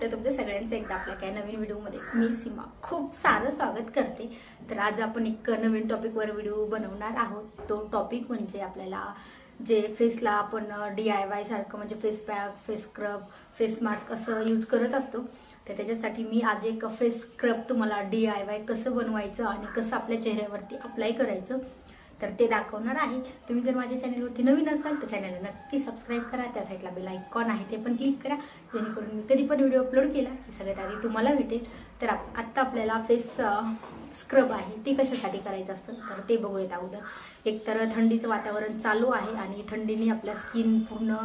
तर तुमच्या सगळ्यांचं एकदा आपल्या काय नवीन व्हिडिओमध्ये मी सीमा खूप सारं स्वागत करते। तर आज आपण एक नवीन टॉपिकवर व्हिडिओ बनवणार आहोत। तो टॉपिक म्हणजे आपल्याला जे फेसला आपण DIY सारखं म्हणजे face pack, face scrub, face mask असं यूज करत असतो। तर त्याच्यासाठी मी आज एक फेस स्क्रब तुम्हाला DIY कसं बनवायचं आणि कसं आपल्या चेहऱ्यावरती अप्लाय करायचं तर ते दाखवणार आहे। तुम्ही जर माझ्या चॅनलवरती नवीन असाल तर चॅनलला नक्की सबस्क्राइब करा। त्या साईडला बेल आयकॉन आहे ते पण क्लिक करा, जेणेकरून मी कधी पण व्हिडिओ अपलोड केला की सगळ्यात आधी तुम्हाला भेटेल। तर आता आपल्याला फेस स्क्रब आहे ती कशासाठी करायचं असतं तर ते बघूयात अगोदर। एक तर थंडीचं वातावरण चालू आहे आणि थंडीने आपल्या स्किन पूर्ण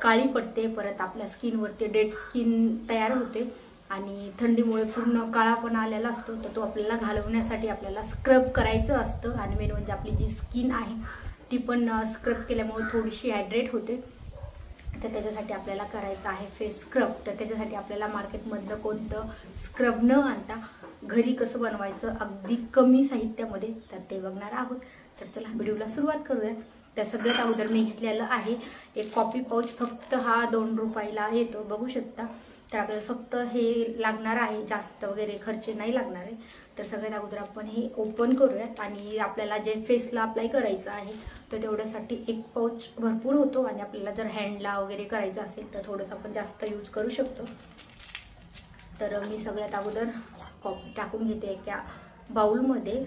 काळी पडते, परत आपल्या स्किनवरती डेड स्किन तयार होते आणि थंडीमुळे पूर्ण काळापणा आलेला असतो। तर तो आपल्याला घालवण्यासाठी आपल्याला स्क्रब करायचं असतं आणि मेन म्हणजे आपली जी स्किन आहे ती पण स्क्रब केल्यामुळे थोडीशी हायड्रेट होते। तर त्याच्यासाठी आपल्याला करायचं आहे फेस स्क्रब। तर त्याच्यासाठी आपल्याला मार्केटमधनं कोणतं स्क्रब न आणता घरी कसं बनवायचं अगदी कमी साहित्यामध्ये तर ते बघणार आहोत। तर चला व्हिडिओला सुरुवात करूया। त्या सगळ्यात अगोदर मी घेतलेलं आहे एक कॉफी पाऊच, फक्त हा 2 रुपयाला येतो, बघू शकता। तर आपल्याला फक्त हे लागणार आहे, जास्त वगैरे खर्च नाही लागणार आहे। तर सगळ्यात अगोदर आपण हे ओपन करूयात आणि आपल्याला जे फेसला अप्लाय करायचं आहे तर तेवढ्यासाठी एक पाऊच भरपूर होतो आणि आपल्याला जर हँडला वगैरे करायचं असेल तर थोडंसं आपण जास्त यूज करू शकतो। तर मी सगळ्यात अगोदर कॉफी टाकून घेते एका बाउलमध्ये,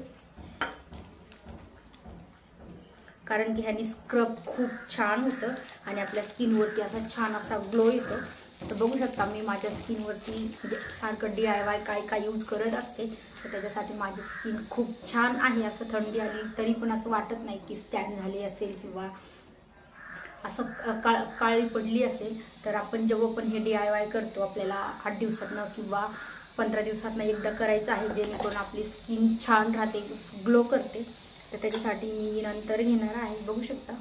कारण की ह्यानी स्क्रब खूप छान होतं आणि आपल्या स्किनवरती असा छान असा ग्लो येतो। तर बघू शकता मी माझ्या स्किनवरती म्हणजे सारखं DIY काय यूज करत असते, तर त्याच्यासाठी माझी स्किन खूप छान आहे। असं थंडी आली तरी पण असं वाटत नाही की स्टॅन झाली असेल किंवा असं काळी पडली असेल। तर आपण जेव्हा पण हे DIY करतो आपल्याला 8 दिवसातनं किंवा 15 दिवसातनं एकदा करायचं आहे, जेणेकरून आपली स्किन छान राहते, ग्लो करते। तर त्याच्यासाठी मी नंतर घेणार आहे, बघू शकता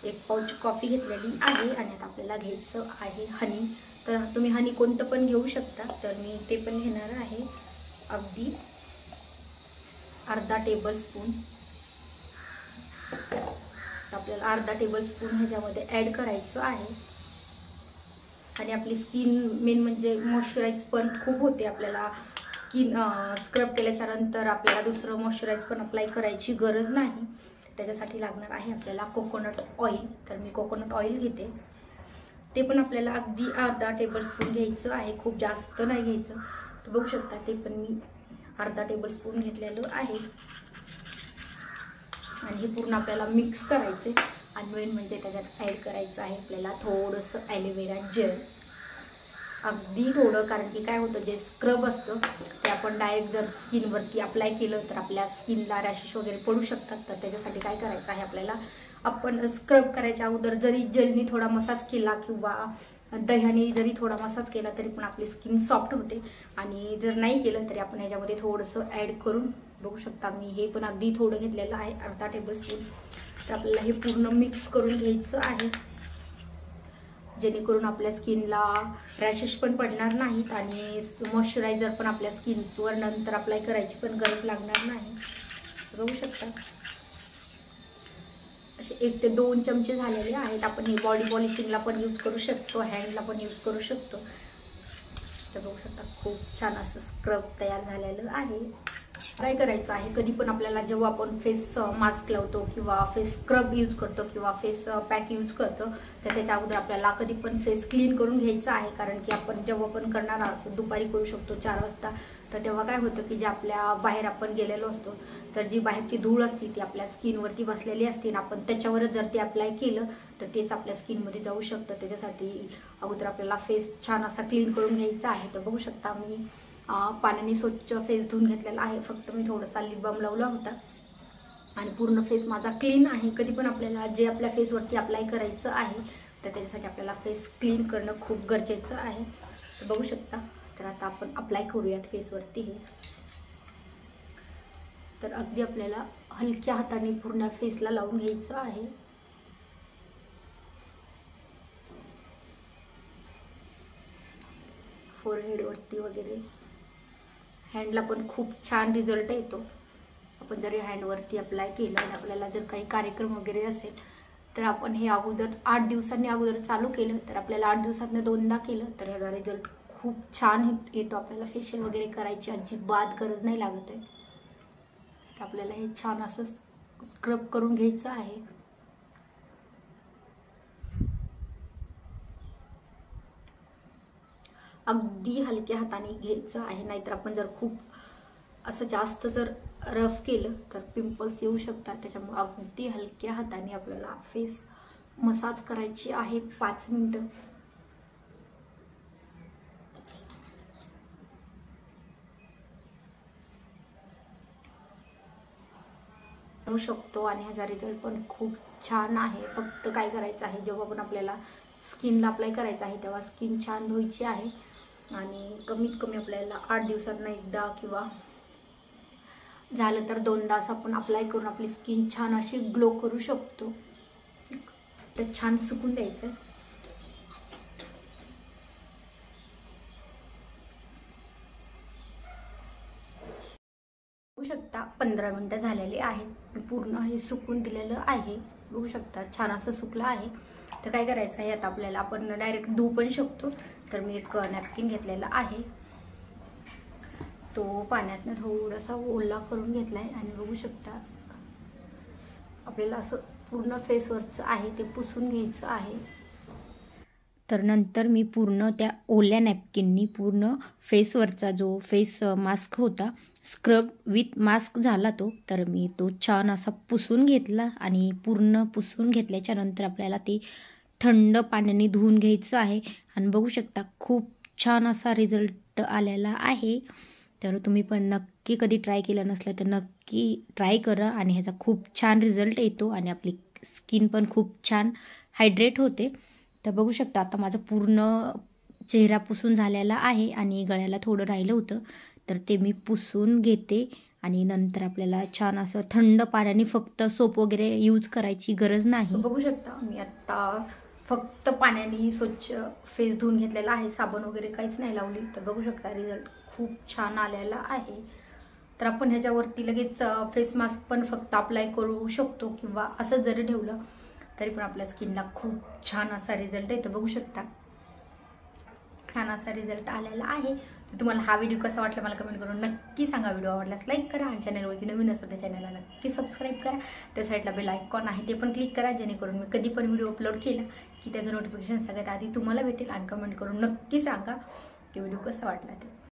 एक पाऊच कॉफी घेतलेली आहे आणि आता आपल्याला घ्यायचं आहे हनी। तर तुम्ही हनी कोणतं पण घेऊ शकता, तर मी ते पण घेणार आहे अगदी अर्धा टेबलस्पून। आपल्याला अर्धा टेबलस्पून ह्याच्यामध्ये ॲड करायचं आहे आणि आपली स्किन मेन म्हणजे मॉइश्चराइज पण खूप होते। आपल्याला स्किन स्क्रब केल्याच्या नंतर आपल्याला दुसरं मॉइश्चराइज पण अप्लाय करायची गरज नाही। त्याच्यासाठी लागणार आहे आपल्याला कोकोनट ऑइल। तर मी कोकोनट ऑइल घेते, ते पण आपल्याला अगदी अर्धा टेबलस्पून घ्यायचं आहे, खूप जास्त नाही घ्यायचं। तर बघू शकता ते पण मी अर्धा टेबलस्पून घेतलेलं आहे आणि हे पूर्ण आपल्याला मिक्स करायचे आणि मेन म्हणजे त्याच्यात ॲड करायचं आहे आपल्याला थोडंसं ॲलोवेरा जेल, अगदी थोडं। कारण की काय होतं जे स्क्रब असतं ते आपण डायरेक्ट जर स्किनवरती अप्लाय केलं तर आपल्या स्किनला रॅशेस वगैरे पडू शकतात। तर त्याच्यासाठी काय करायचं आहे आपल्याला, आपण स्क्रब करायच्या अगोदर जरी जेलनी थोडा मसाज केला किंवा दह्याने जरी थोडा मसाज केला तरी पण आपली स्किन सॉफ्ट होते आणि जर नाही केलं तरी आपण ह्याच्यामध्ये थोडंसं ॲड करून, बघू शकता मी हे पण अगदी थोडं घेतलेलं आहे अर्धा टेबलस्पून। तर आपल्याला हे पूर्ण मिक्स करून घ्यायचं आहे, जेणेकरून आपल्या स्किनला रॅशेस पण पडणार नाहीत आणि मॉइश्चरायझर पण आपल्या स्किनवर नंतर अप्लाय करायची पण गरज लागणार नाही। बघू शकता असे 1 ते 2 चमचे झालेले आहेत। आपण हे बॉडी पॉलिशिंगला पण यूज करू शकतो, हँडला पण यूज करू शकतो। तर बघू शकता खूप छान असं स्क्रब तयार झालेलं आहे। काय करायचं आहे, कधी पण आपल्याला जेव्हा आपण फेस मास्क लावतो किंवा फेस स्क्रब यूज करतो किंवा फेस पॅक यूज करतो तर त्याच्या अगोदर आपल्याला कधी पण फेस क्लीन करून घ्यायचं आहे। कारण की आपण जेव्हा पण करणार असतो, दुपारी करू शकतो 4 वाजता, तर तेव्हा काय होतं की जे आपल्या बाहेर आपण गेलेलो असतो तर जी बाहेरची धूळ असते ती आपल्या स्किनवरती बसलेली असते आणि आपण त्याच्यावरच जर ते अप्लाय केलं तर तेच आपल्या स्किनमध्ये जाऊ शकतं। त्याच्यासाठी अगोदर आपल्याला फेस छान असा क्लीन करून घ्यायचा आहे। तर बघू शकता मी पाण्याने स्वच्छ फेस धुवून घेतलेला आहे, फक्त मी थोडासा लिप बाम लावला होता आणि पूर्ण फेस माझा क्लीन आहे। कधी पण आपल्याला जे आपल्या फेसवरती अप्लाय करायचं आहे तर त्याच्यासाठी आपल्याला फेस क्लीन करणं खूप गरजेचं आहे। तर बघू शकता, तर आता आपण अप्लाय करूयात फेसवरती हे। तर अगदी आपल्याला हलक्या हाताने पूर्ण फेसला लावून घ्यायचं आहे। फोरहेडवरती वगैरे, हँडला पण खूप छान रिझल्ट येतो। आपण जर हँडवरती अप्लाय केलं आणि आपल्याला जर काही कार्यक्रम वगैरे असेल तर आपण हे अगोदर 8 दिवसांनी अगोदर चालू केलं तर आपल्याला 8 दिवसातनं 2दा केलं तर ह्याचा रिझल्ट खूप छान येतो. आपल्याला फेशियल वगैरे करायची अजिबात गरज नाही लागत आहे. तर आपल्याला हे छान असं स्क्रब करून घ्यायचं आहे. अगदी हलक्या हाताने घ्यायचं आहे, नाहीतर आपण जर खूप असं जास्त जर रफ केलं तर पिंपल्स येऊ शकतात. त्याच्यामुळे अगदी हलक्या हाताने आपल्याला फेस मसाज करायची आहे 5 मिनिटं. करू शकतो आणि ह्याचा रिझल्ट पण खूप छान आहे. फक्त काय करायचं आहे, जेव्हा पण आपल्याला स्किनला अप्लाय करायचं आहे तेव्हा स्किन छान धुवायची आहे आणि कमीत कमी आपल्याला 8 दिवसांना एकदा किंवा झालं तर 2 तास आपण अप्लाय करून आपली स्किन छान अशी ग्लो करू शकतो. तर छान सुकून द्यायचं. बघू शकता 15 मिनिटं झालेली आहेत. मी पूर्ण हे सुकून दिलेलं आहे. बघू शकता छान असं सुकलं आहे. तर काय करायचं आहे आता आपल्याला, आपण डायरेक्ट धुवू पण शकतो. तर मी एक नॅपकिन घेतलेला आहे, तो पाण्यातनं थोडासा ओला करून घेतला आहे आणि बघू शकता आपल्याला असं पूर्ण फेसवरचं आहे ते पुसून घ्यायचं आहे. तर नंतर मी पूर्ण त्या ओल्या नॅपकिननी पूर्ण फेसवरचा जो फेस मास्क होता, स्क्रब विथ मास्क झाला तो, तर मी तो छान असा पुसून घेतला आणि पूर्ण पुसून घेतल्याच्या नंतर आपल्याला ते थंड पाण्याने धुवून घ्यायचं आहे. आणि बघू शकता खूप छान असा रिझल्ट आलेला आहे. तर तुम्ही पण नक्की कधी ट्राय केलं नसलं तर नक्की ट्राय करा आणि ह्याचा खूप छान रिझल्ट येतो आणि आपली स्किन पण खूप छान हायड्रेट होते. तर बघू शकता आता माझं पूर्ण चेहरा पुसून झालेला आहे आणि गळ्याला थोडं राहिलं होतं, तर ते मी पुसून घेते आणि नंतर आपल्याला छान असं थंड पाण्याने, फक्त सोप वगैरे यूज करायची गरज नाही. बघू शकता मी आता फक्त पाण्याने स्वच्छ फेस धुवून घेतलेला आहे, साबण वगैरे काहीच नाही लावली. तर बघू शकता रिझल्ट खूप छान आलेला आहे. तर आपण ह्याच्यावरती लगेच फेस मास्क पण फक्त अप्लाय करू शकतो किंवा असं जरी ठेवलं तरी पण आपल्या स्किनला खूप छान असा रिझल्ट येतो. बघू शकता छान असा रिझल्ट आलेला आहे. तर तुम्हाला हा व्हिडिओ कसा वाटला मला कमेंट करून नक्की सांगा. व्हिडिओ आवडल्यास लाईक करा आणि चॅनलवरती नवीन असेल तर चॅनलला नक्की सबस्क्राईब करा. त्या साईडला बेल आयकॉन आहे ते पण क्लिक करा, जेणेकरून मी कधी पण व्हिडिओ अपलोड केला की त्याचं नोटिफिकेशन सगळ्यात आधी तुम्हाला भेटेल. आणि कमेंट करून नक्की सांगा की व्हिडिओ कसा वाटला ते.